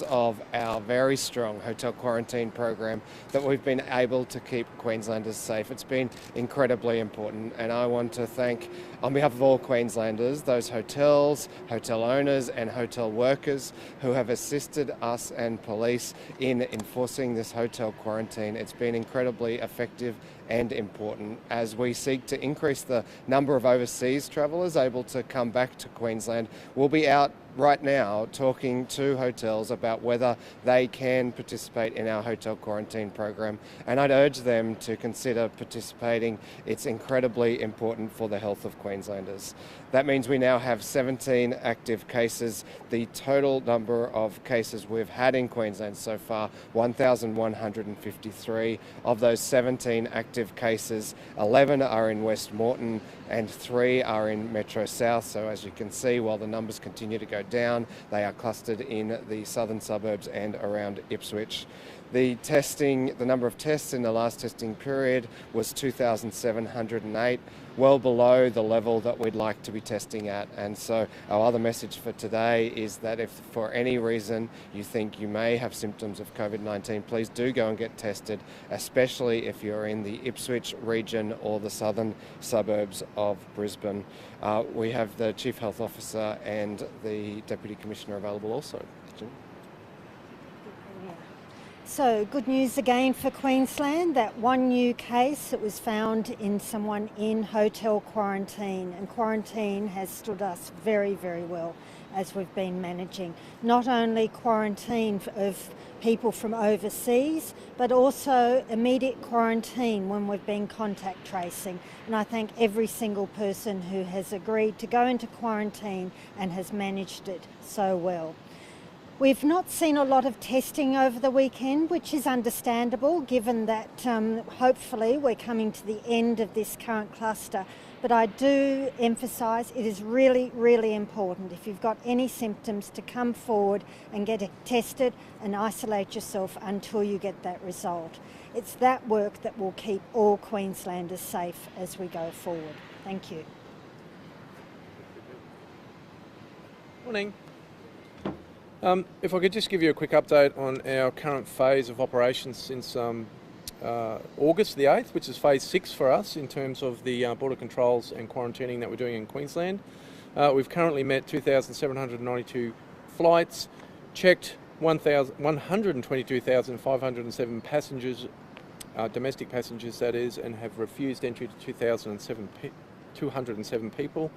Of our very strong hotel quarantine program that we've been able to keep Queenslanders safe. It's been incredibly important, and I want to thank, on behalf of all Queenslanders, those hotels, hotel owners and hotel workers who have assisted us and police in enforcing this hotel quarantine. It's been incredibly effective and important as we seek to increase the number of overseas travellers able to come back to Queensland. We'll be out right now talking to hotels about whether they can participate in our hotel quarantine program, and I'd urge them to consider participating. It's incredibly important for the health of Queenslanders. That means we now have 17 active cases. The total number of cases we've had in Queensland so far, 1,153. Of those 17 active cases, 11 are in West Moreton and 3 are in Metro South. So as you can see, while the numbers continue to go down, they are clustered in the southern suburbs and around Ipswich. The number of tests in the last testing period was 2,708, well below the level that we'd like to be testing at. And so our other message for today is that if for any reason you think you may have symptoms of COVID-19, please do go and get tested, especially if you're in the Ipswich region or the southern suburbs of Brisbane. We have the Chief Health Officer and the Deputy Commissioner available also. So good news again for Queensland, that one new case that was found in someone in hotel quarantine, and quarantine has stood us very, very well as we've been managing not only quarantine of people from overseas, but also immediate quarantine when we've been contact tracing. And I thank every single person who has agreed to go into quarantine and has managed it so well. We've not seen a lot of testing over the weekend, which is understandable given that hopefully we're coming to the end of this current cluster. But I do emphasise it is really, really important, if you've got any symptoms, to come forward and get tested and isolate yourself until you get that result. It's that work that will keep all Queenslanders safe as we go forward. Thank you. Morning. If I could just give you a quick update on our current phase of operations since August the 8th, which is phase 6 for us in terms of the border controls and quarantining that we're doing in Queensland. We've currently met 2,792 flights, checked 122,507 passengers, domestic passengers that is, and have refused entry to 207 people.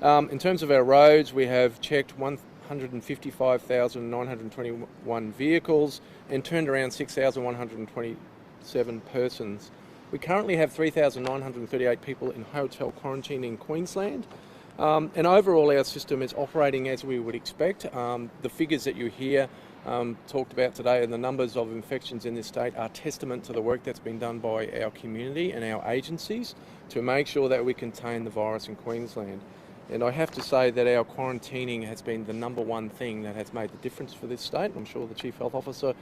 In terms of our roads, we have checked 155,921 vehicles and turned around 6,127 persons. We currently have 3,938 people in hotel quarantine in Queensland. And overall our system is operating as we would expect. The figures that you hear talked about today and the numbers of infections in this state are testament to the work that's been done by our community and our agencies to make sure that we contain the virus in Queensland. And I have to say that our quarantining has been the number one thing that has made the difference for this state. I'm sure the Chief Health Officer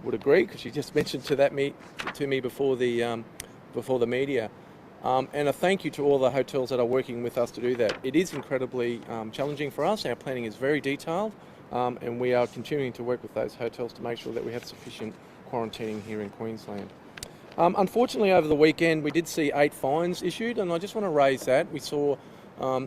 would agree, because she just mentioned to me before the media. And a thank you to all the hotels that are working with us to do that. It is incredibly challenging for us. Our planning is very detailed, and we are continuing to work with those hotels to make sure that we have sufficient quarantining here in Queensland. Unfortunately, over the weekend, we did see 8 fines issued, and I just want to raise that. We saw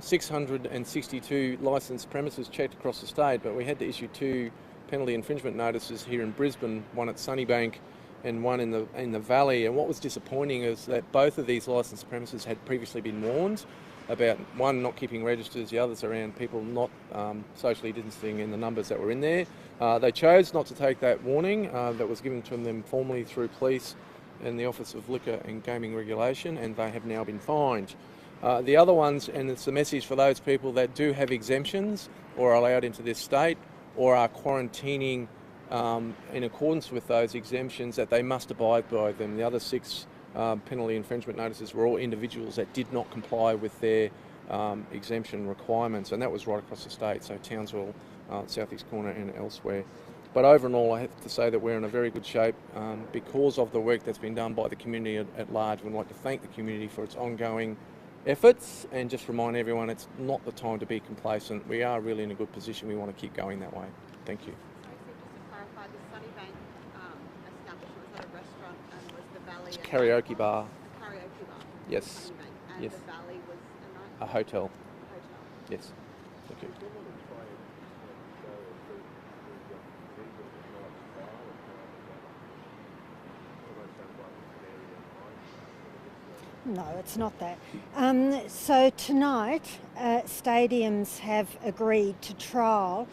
662 licensed premises checked across the state, but we had to issue 2 penalty infringement notices here in Brisbane, one at Sunnybank and one in the Valley. And what was disappointing is that both of these licensed premises had previously been warned about, one, not keeping registers, the others around people not socially distancing in the numbers that were in there. They chose not to take that warning that was given to them formally through police and the Office of Liquor and Gaming Regulation, and they have now been fined. The other ones, and it's a message for those people that do have exemptions or are allowed into this state or are quarantining in accordance with those exemptions, that they must abide by them. The other 6 penalty infringement notices were all individuals that did not comply with their exemption requirements, and that was right across the state, so Townsville, South East Corner and elsewhere. But overall, I have to say that we're in a very good shape because of the work that's been done by the community at large. We'd like to thank the community for its ongoing efforts and just remind everyone it's not the time to be complacent. We are really in a good position. We want to keep going that way. Thank you. Just to clarify, the Sunnybank establishment, was that a restaurant and was the Valley It's a karaoke bar. a karaoke bar? Yes. Sunnybank, and Yes. the Valley was A hotel. hotel. Yes. Thank you. No, it's not that. So tonight, stadiums have agreed to trial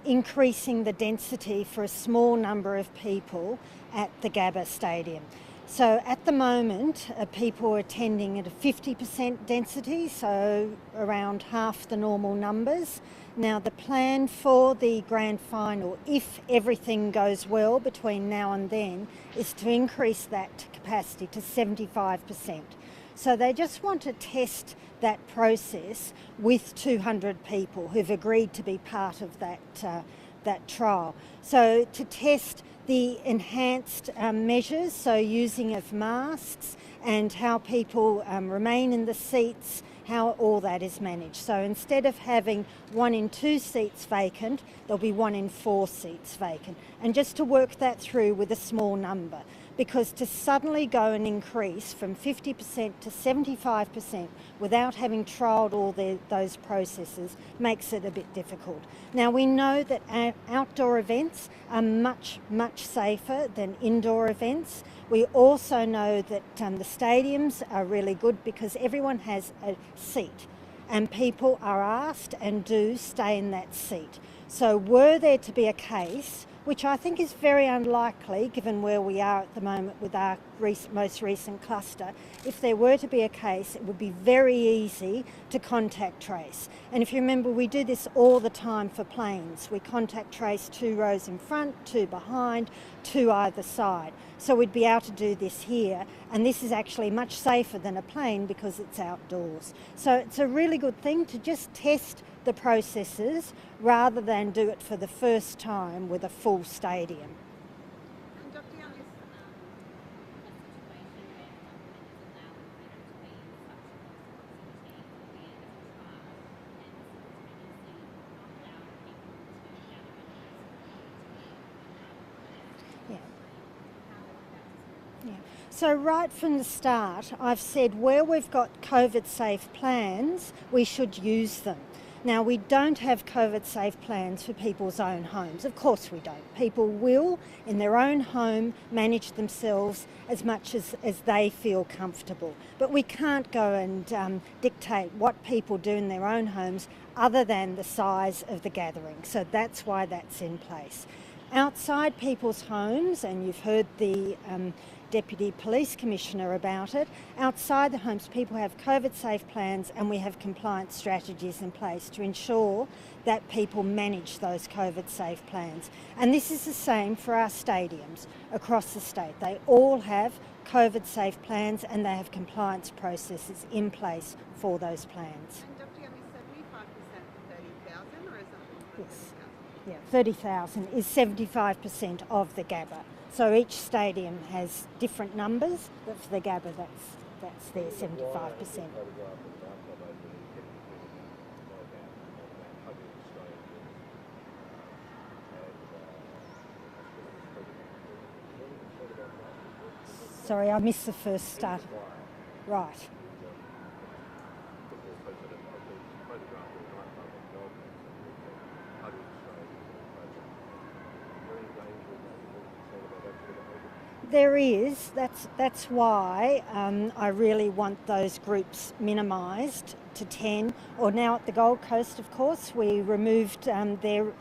increasing the density for a small number of people at the Gabba Stadium. So at the moment, people are attending at a 50% density, so around half the normal numbers. Now the plan for the grand final, if everything goes well between now and then, is to increase that capacity to 75%. So they just want to test that process with 200 people who've agreed to be part of that trial. So to test the enhanced measures, so using of masks and how people remain in the seats, how all that is managed. So instead of having 1 in 2 seats vacant, there'll be 1 in 4 seats vacant. And just to work that through with a small number, because to suddenly go and increase from 50% to 75% without having trialled all those processes makes it a bit difficult. Now we know that outdoor events are much, much safer than indoor events. We also know that the stadiums are really good because everyone has a seat and people are asked and do stay in that seat. So were there to be a case, which I think is very unlikely given where we are at the moment with our most recent cluster, if there were to be a case, it would be very easy to contact trace. And if you remember, we do this all the time for planes. We contact trace 2 rows in front, 2 behind, 2 either side. So we'd be able to do this here, and this is actually much safer than a plane because it's outdoors. So it's a really good thing to just test the processes rather than do it for the first time with a full stadium. And Dr. Young, is Yeah. So right from the start, I've said where we've got COVID-safe plans, we should use them. Now, we don't have COVID-safe plans for people's own homes. Of course we don't. People will, in their own home, manage themselves as much as they feel comfortable. But we can't go and dictate what people do in their own homes other than the size of the gathering. So that's why that's in place. Outside people's homes, and you've heard the Deputy Police Commissioner about it, outside the homes people have COVID-safe plans and we have compliance strategies in place to ensure that people manage those COVID-safe plans. And this is the same for our stadiums across the state. They all have COVID-safe plans and they have compliance processes in place for those plans. and Dr. Young, is 75% for 30,000 or is that more than Yes. 30,000? Yeah, 30,000 is 75% of the Gabba. So each stadium has different numbers, but for the Gabba that's their 75%. Sorry, I missed the first start. Right. There is. That's why I really want those groups minimised to 10. Or now at the Gold Coast, of course, we removed their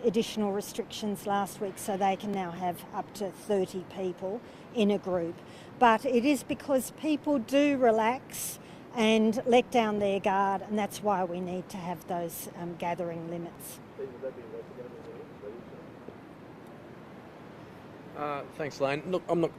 additional restrictions last week, so they can now have up to 30 people in a group. But it is because people do relax and let down their guard, and that's why we need to have those gathering limits. Thanks, Lane. Look, I'm not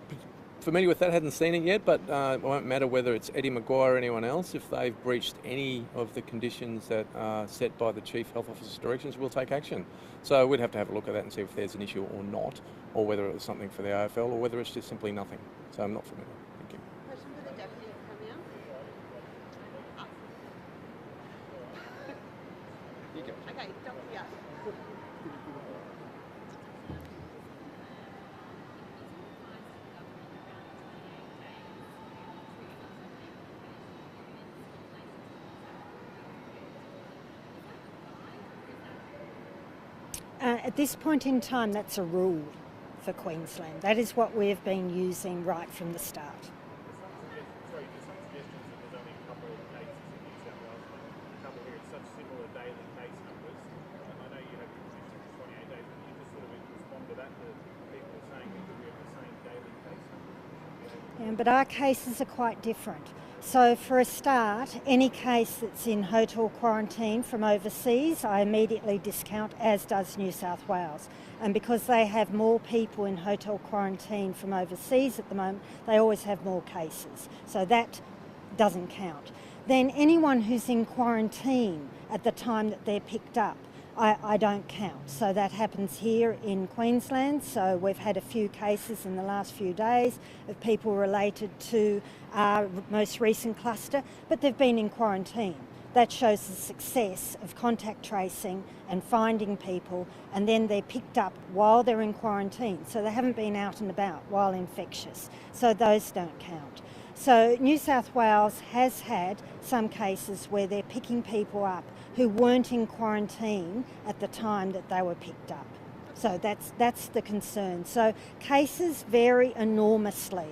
familiar with that, hadn't seen it yet, but it won't matter whether it's Eddie Maguire or anyone else. If they've breached any of the conditions that are set by the Chief Health Officer's directions, we'll take action. So we'd have to have a look at that and see if there's an issue or not, or whether it was something for the AFL, or whether it's just simply nothing. So I'm not familiar. Thank you. Question for the Deputy Premier. Okay, Dr. Young. At this point in time, that's a rule for Queensland. That is what we've been using right from the start. Sorry, just some suggestions that there's only a couple of cases in New South Wales, a couple here, it's such similar daily case numbers. And I know you have restrictions for 28 days, but you just sort of respond to that, to people saying that we have the same daily case numbers. Yeah, but our cases are quite different. So for a start, any case that's in hotel quarantine from overseas, I immediately discount, as does New South Wales. And because they have more people in hotel quarantine from overseas at the moment, they always have more cases. So that doesn't count. Then anyone who's in quarantine at the time that they're picked up, I don't count. So that happens here in Queensland. So we've had a few cases in the last few days of people related to our most recent cluster, but they've been in quarantine. That shows the success of contact tracing and finding people, and then they're picked up while they're in quarantine. So they haven't been out and about while infectious. So those don't count. So New South Wales has had some cases where they're picking people up who weren't in quarantine at the time that they were picked up. So that's the concern. So cases vary enormously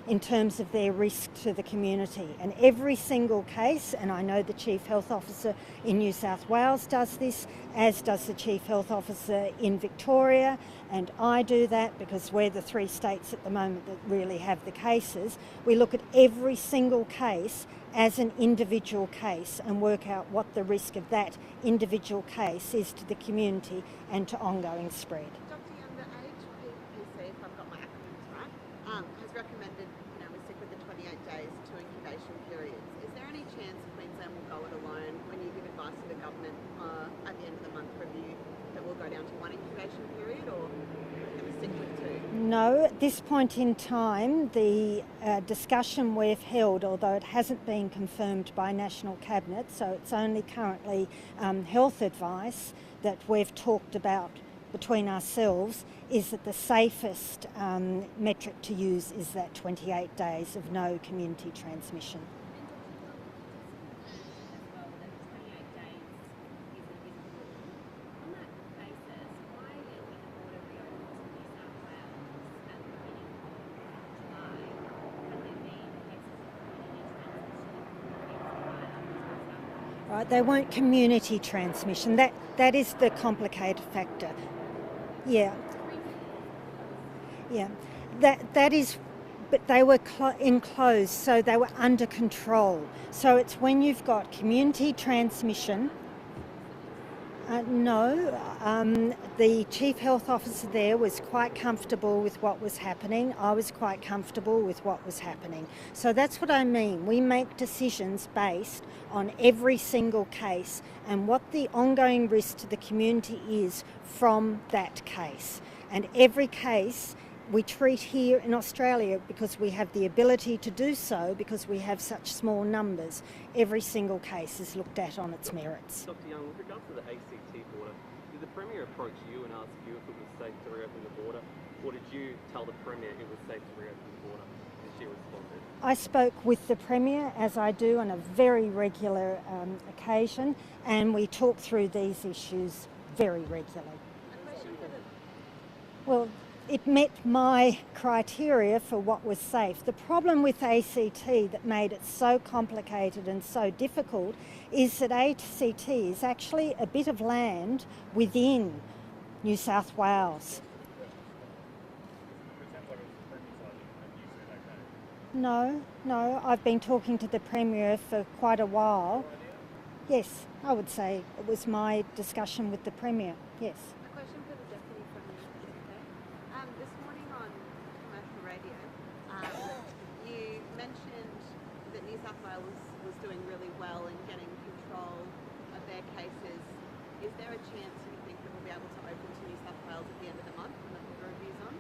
in terms of their risk to the community. And every single case, and I know the Chief Health Officer in New South Wales does this, as does the Chief Health Officer in Victoria, and I do that because we're the 3 states at the moment that really have the cases. We look at every single case as an individual case and work out what the risk of that individual case is to the community and to ongoing spread. Dr. Young, the HPPC, if I've got my acronyms right, has recommended we stick with the 28 days to incubation periods. Is there any chance Queensland will go it alone when you give advice to the government at the end of the month review that we'll go down to 1 incubation period, or can we stick with 2? No, at this point in time, the discussion we've held, although it hasn't been confirmed by National Cabinet, so it's only currently health advice that we've talked about between ourselves, is that the safest metric to use is that 28 days of no community transmission. Right, they won't community transmission. That is the complicated factor. Yeah. That is, but they were enclosed, so they were under control. So it's when you've got community transmission. No, the Chief Health Officer there was quite comfortable with what was happening. I was quite comfortable with what was happening. So that's what I mean. We make decisions based on every single case and what the ongoing risk to the community is from that case. And every case we treat here in Australia, because we have the ability to do so, because we have such small numbers, every single case is looked at on its merits. Dr. Young, with regards to the ACT border, did the Premier approach you and ask you if it was safe to reopen the border, or did you tell the Premier it was safe to reopen the border and she responded? I spoke with the Premier, as I do on a very regular occasion, and we talk through these issues very regularly. Well, it met my criteria for what was safe. The problem with ACT that made it so complicated and so difficult is that ACT is actually a bit of land within New South Wales. No, I've been talking to the Premier for quite a while. Yes, I would say it was my discussion with the Premier, yes. A question for the Deputy Premier, okay? This morning on commercial radio, you mentioned that New South Wales was doing really well in getting control of their cases. Is there a chance you think that we'll be able to open to New South Wales at the end of the month when the border review's on?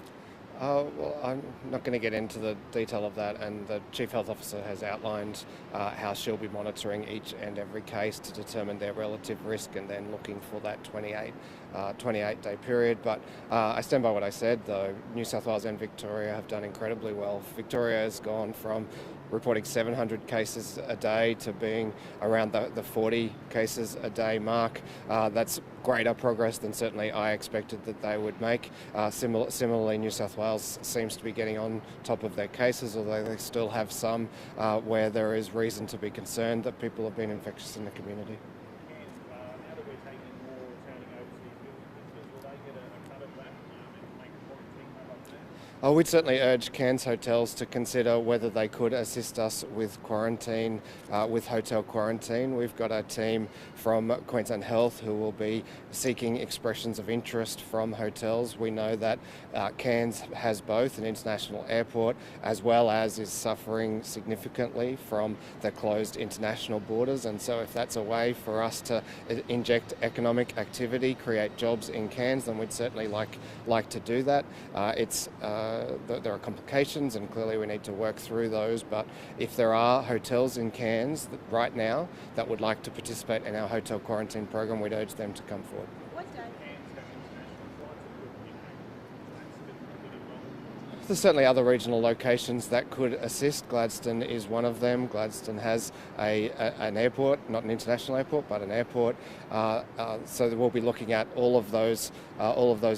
Well, I'm not going to get into the detail of that, and the Chief Health Officer has outlined how she'll be monitoring each and every case to determine their relative risk and then looking for that 28-day period. But I stand by what I said, though. New South Wales and Victoria have done incredibly well. Victoria has gone from reporting 700 cases a day to being around the 40 cases a day mark. That's greater progress than certainly I expected that they would make. Similarly, New South Wales seems to be getting on top of their cases, although they still have some where there is reason to be concerned that people have been infectious in the community. And now that we're taking more returning overseas visitors, will they get a cut of that and make a quarantine up there? We'd certainly urge Cairns hotels to consider whether they could assist us with quarantine, with hotel quarantine. We've got a team from Queensland Health who will be seeking expressions of interest from hotels. We know that Cairns has both an international airport as well as is suffering significantly from the closed international borders, and so if that's a way for us to inject economic activity, create jobs in Cairns, then we'd certainly like to do that. There are complications, and clearly we need to work through those, but if there are hotels in Cairns right now that would like to participate in our hotel quarantine program, we'd urge them to come forward. What day? Cairns have international flights, it could that's a bit involved. There's certainly other regional locations that could assist. Gladstone is one of them. Gladstone has an airport, not an international airport, but an airport. So we'll be looking at all of those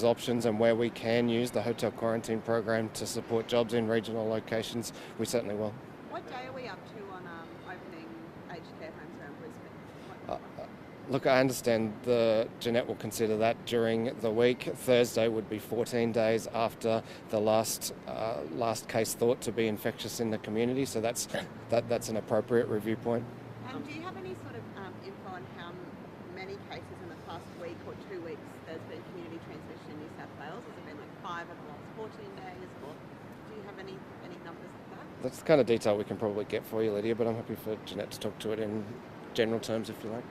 options, and where we can use the hotel quarantine program to support jobs in regional locations, we certainly will. What day are we up to on opening aged care homes around Brisbane? Look, I understand Jeanette will consider that during the week. Thursday would be 14 days after the last case thought to be infectious in the community, so that's an appropriate review point. And do you have any sort of info on how many cases in the past week or 2 weeks there's been community transmission in New South Wales? Has it been like 5 over the last 14 days? Or do you have any numbers like that? That's the kind of detail we can probably get for you, Lydia, but I'm happy for Jeanette to talk to it in general terms if you like.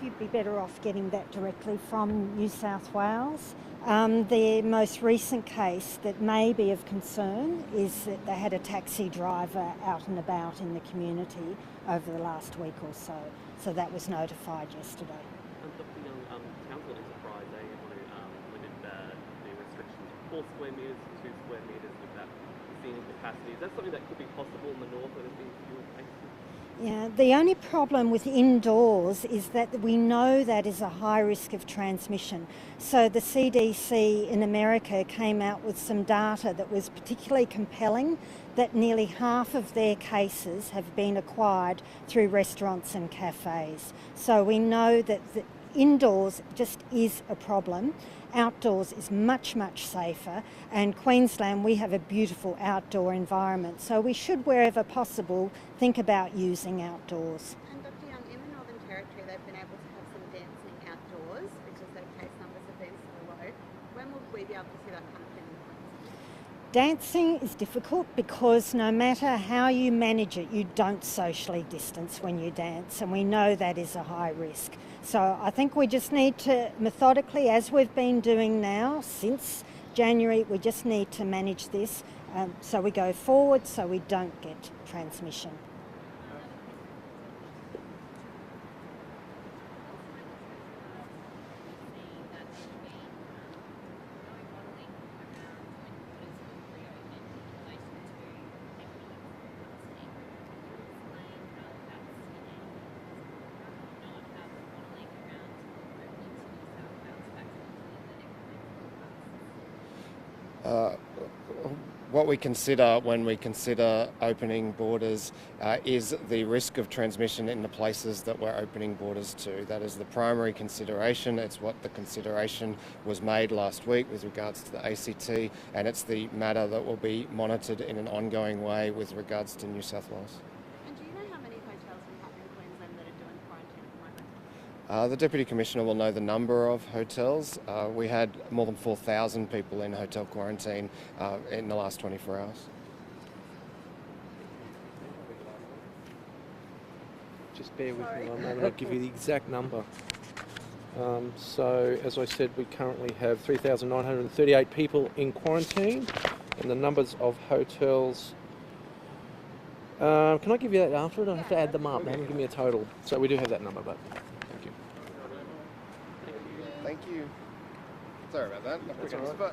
You'd be better off getting that directly from New South Wales. The most recent case that may be of concern is that they had a taxi driver out and about in the community over the last week or so. So that was notified yesterday. Dr. Young, Council Enterprise, they want to limit the restriction to 4 square metres to 2 square metres with that seating capacity. Is that something that could be possible in the north where there's been fewer cases? Yeah, the only problem with indoors is that we know that is a high risk of transmission. So the CDC in America came out with some data that was particularly compelling, that nearly half of their cases have been acquired through restaurants and cafes. So we know that indoors just is a problem. Outdoors is much, much safer, and Queensland, we have a beautiful outdoor environment, so we should, wherever possible, think about using outdoors. And Dr. Young, in the Northern Territory, they've been able to have some dancing outdoors because their case numbers have been so low. When will we be able to see that kind of thing? Dancing is difficult because no matter how you manage it, you don't socially distance when you dance, and we know that is a high risk. So I think we just need to methodically, as we've been doing now since January, we just need to manage this so we go forward so we don't get transmission. What we consider when we consider opening borders is the risk of transmission in the places that we're opening borders to. That is the primary consideration. It's what the consideration was made last week with regards to the ACT, and it's the matter that will be monitored in an ongoing way with regards to New South Wales. And do you know how many hotels we have in Queensland that are doing quarantine at the moment? The Deputy Commissioner will know the number of hotels. We had more than 4,000 people in hotel quarantine in the last 24 hours. Just bear with me one moment, I'll give you the exact number. So, as I said, we currently have 3,938 people in quarantine, and the numbers of hotels. Can I give you that after it? I have to add them up. They haven't given me a total. So we do have that number, but thank you. Thank you. Sorry about that. I put you on the spot.